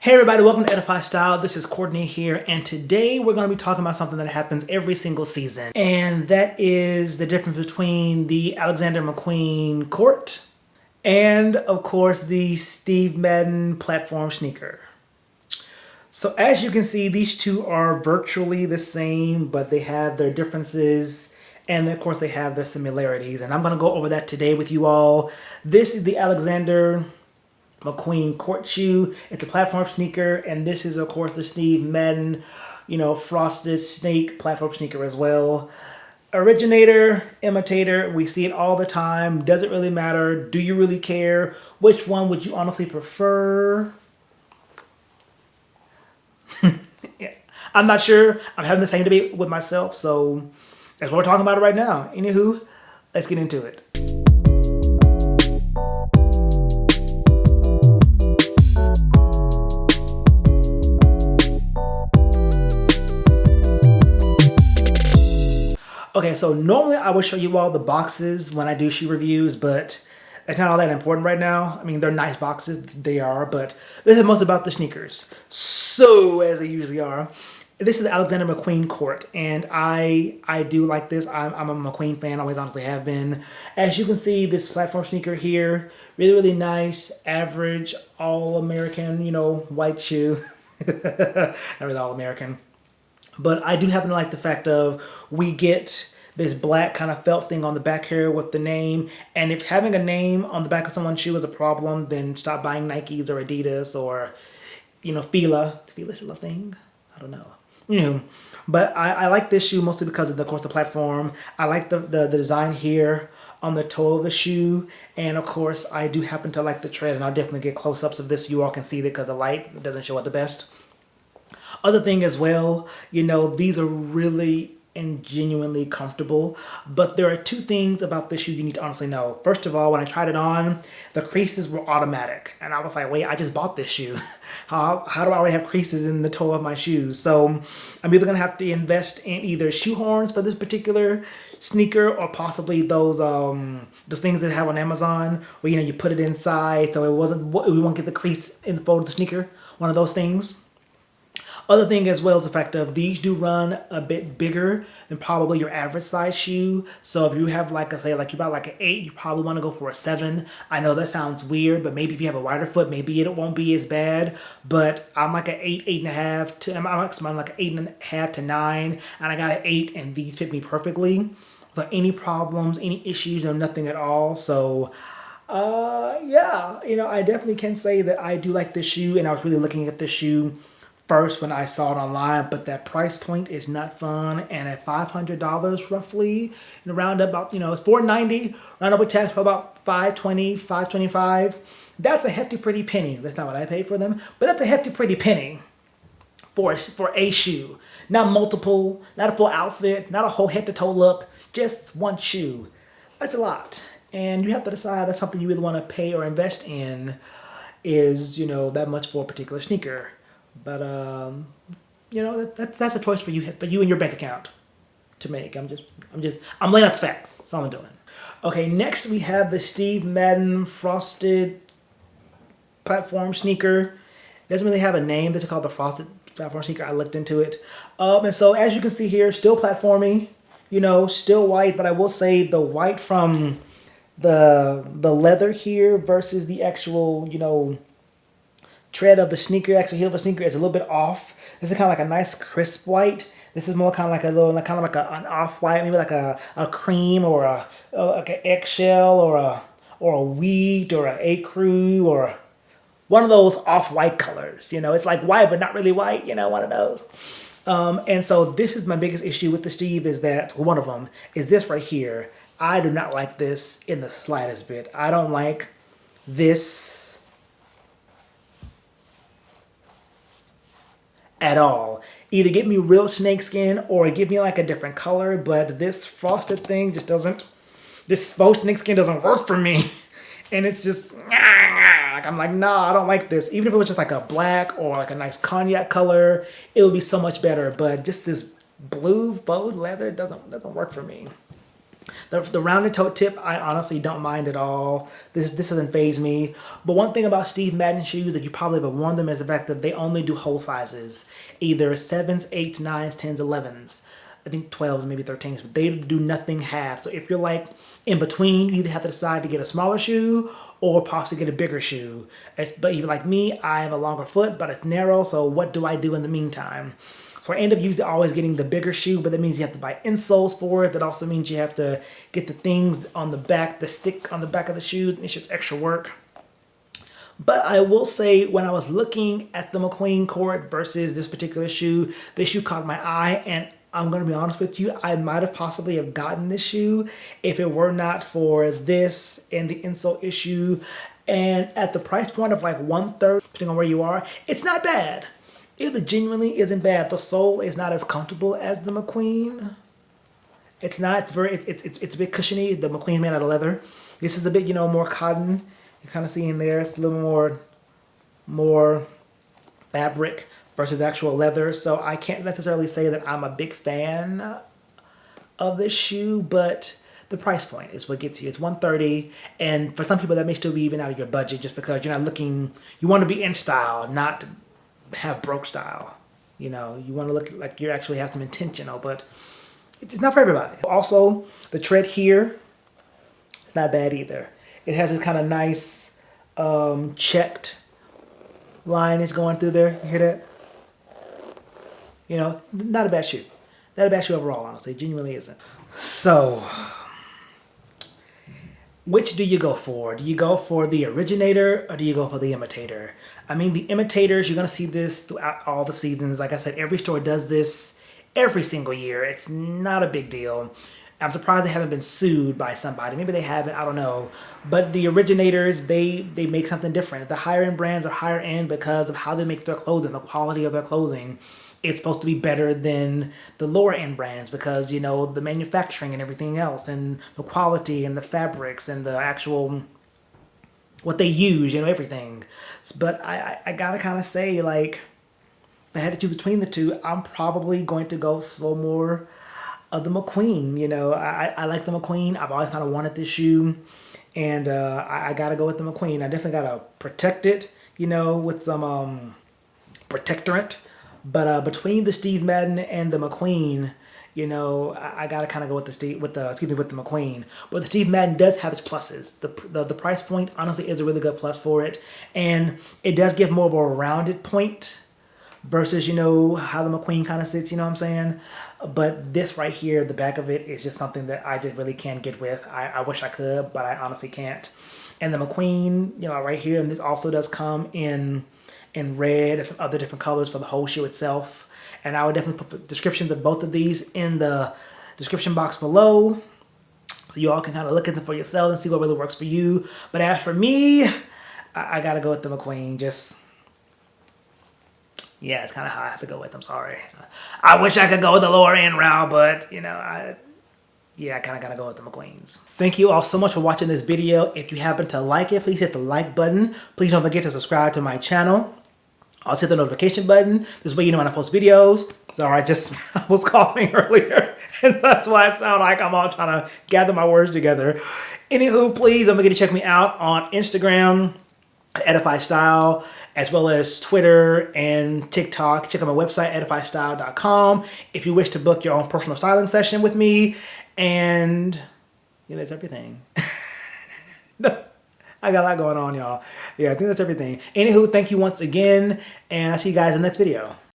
Hey everybody, welcome to Edify Style. This is Courtney here, and today we're going to be talking about something that happens every single season, and that is the difference between the Alexander McQueen Court and, of course, the Steve Madden Platform Sneaker. So as you can see, these two are virtually the same, but they have their differences, and of course they have their similarities, and I'm going to go over that today with you all. This is the Alexander McQueen Court shoe. It's a platform sneaker, and this is of course the Steve Madden, frosted snake platform sneaker as well. Originator, imitator, we see it all the time. Does it really matter? Do you really care? Which one would you honestly prefer? Yeah. I'm not sure. I'm having the same debate with myself, so that's what we're talking about right now. Anywho, let's get into it. Okay, so normally I would show you all the boxes when I do shoe reviews, but it's not all that important right now. I mean, they're nice boxes, they are, but this is most about the sneakers. So, as they usually are, this is the Alexander McQueen Court, and I do like this. I'm a McQueen fan, always honestly have been. As you can see, this platform sneaker here, really, really nice, average, all-American, white shoe. Not really all-American. But I do happen to like the fact of we get this black kind of felt thing on the back here with the name. And if having a name on the back of someone's shoe is a problem, then stop buying Nikes or Adidas or, Fila. Is Fila still a thing? I don't know. But I like this shoe mostly because of, of course, the platform. I like the design here on the toe of the shoe. And, of course, I do happen to like the tread. And I'll definitely get close-ups of this so you all can see it because the light doesn't show it the best. Other thing as well, these are really and genuinely comfortable, but there are two things about this shoe you need to honestly know. First of all, when I tried it on, the creases were automatic, and I was like, wait, I just bought this shoe. How do I already have creases in the toe of my shoes? So I'm either gonna have to invest in either shoe horns for this particular sneaker, or possibly those things that they have on Amazon, where you put it inside so we won't get the crease in the fold of the sneaker. One of those things. Other thing as well is the fact of these do run a bit bigger than probably your average size shoe. So if you have you bought like an 8, you probably want to go for a 7. I know that sounds weird, but maybe if you have a wider foot, maybe it won't be as bad. But I'm like an 8, 8.5 I'm like an 8.5 to 9, and I got an 8, and these fit me perfectly without any problems, any issues, or nothing at all. So yeah, I definitely can say that I do like this shoe, and I was really looking at this shoe first when I saw it online, but that price point is not fun. And at $500 roughly, and around about, it's $490, round up with tax for about $520, $525. That's a hefty pretty penny. That's not what I paid for them, but that's a hefty pretty penny for a shoe. Not multiple, not a full outfit, not a whole head to toe look, just one shoe. That's a lot. And you have to decide that's something you really want to pay or invest in is, that much for a particular sneaker. But that's a choice for you and your bank account to make. I'm laying out the facts. That's all I'm doing. Okay, next we have the Steve Madden frosted platform sneaker. It doesn't really have a name. This is called the frosted platform sneaker. I looked into it. And so as you can see here, still platformy, still white, but I will say the white from the leather here versus the actual, tread of the sneaker, actually heel of the sneaker, is a little bit off. This is kind of like a nice crisp white. This is more kind of like an off-white, maybe like a cream or like an eggshell or a wheat or an ecru or one of those off-white colors. It's like white but not really white. One of those. And so this is my biggest issue with the Steve one of them is this right here. I do not like this in the slightest bit. I don't like this at all. Either give me real snakeskin or give me like a different color, but this frosted thing just doesn't, this faux snakeskin doesn't work for me. And it's just, I'm like, nah, I don't like this. Even if it was just like a black or like a nice cognac color, it would be so much better. But just this blue faux leather doesn't work for me. The rounded toe tip, I honestly don't mind at all. This doesn't faze me. But one thing about Steve Madden shoes that you probably have worn them is the fact that they only do whole sizes, either 7s, 8s, 9s, 10s, 11s. I think 12s, maybe 13s, but they do nothing half. So if you're like in between, you either have to decide to get a smaller shoe or possibly get a bigger shoe. But even like me, I have a longer foot, but it's narrow. So what do I do in the meantime? So I end up usually always getting the bigger shoe, but that means you have to buy insoles for it. That also means you have to get the things on the back, the stick on the back of the shoes, and it's just extra work. But I will say, when I was looking at the McQueen Court versus this particular shoe, this shoe caught my eye, and I'm going to be honest with you, I might have possibly have gotten this shoe if it were not for this and the insole issue. And at the price point of like 1/3, depending on where you are, it's not bad. It genuinely isn't bad. The sole is not as comfortable as the McQueen. It's not. It's a bit cushiony. The McQueen made out of leather. This is a bit, more cotton. You kind of see in there. It's a little more fabric versus actual leather. So I can't necessarily say that I'm a big fan of this shoe, but the price point is what gets you. It's $130, and for some people that may still be even out of your budget, just because you're not looking. You want to be in style, not have broke style. You want to look like you actually have some intentional, but it's not for everybody. Also, the tread here, it's not bad either. It has this kind of nice checked line is going through there. You hear that? Not a bad shoe. Not a bad shoe overall, honestly. It genuinely isn't. So, which do you go for? Do you go for the originator or do you go for the imitator? I mean, the imitators, you're going to see this throughout all the seasons. Like I said, every store does this every single year. It's not a big deal. I'm surprised they haven't been sued by somebody. Maybe they haven't, I don't know. But the originators, they make something different. The higher end brands are higher end because of how they make their clothing, the quality of their clothing. It's supposed to be better than the lower end brands because, the manufacturing and everything else and the quality and the fabrics and the actual, what they use, everything. But I gotta kind of say, like, if I had to choose between the two, I'm probably going to go for more of the McQueen. I like the McQueen. I've always kind of wanted this shoe, and I gotta go with the McQueen. I definitely gotta protect it, with some protectorant. But between the Steve Madden and the McQueen, I gotta kind of go with the McQueen. But the Steve Madden does have its pluses. The price point honestly is a really good plus for it, and it does give more of a rounded point versus how the McQueen kind of sits. You know what I'm saying? But this right here, the back of it is just something that I just really can't get with. I wish I could, but I honestly can't. And the McQueen, right here, and this also does come in red and some other different colors for the whole shoe itself. And I would definitely put descriptions of both of these in the description box below, so you all can kind of look at them for yourselves and see what really works for you. But as for me, I gotta go with the McQueen. Yeah, it's kind of how I have to go with. I'm sorry. I wish I could go with the lower end route, but I kind of gotta go with the McQueens. Thank you all so much for watching this video. If you happen to like it, please hit the like button. Please don't forget to subscribe to my channel. Also hit the notification button. This way you know when I post videos. Sorry, I was coughing earlier, and that's why I sound like I'm all trying to gather my words together. Anywho, please don't forget to check me out on Instagram, Edify Style, as well as Twitter and TikTok. Check out my website, edifystyle.com, if you wish to book your own personal styling session with me. And that's everything. No, I got a lot going on, y'all. Yeah, I think that's everything. Anywho, thank you once again, and I'll see you guys in the next video.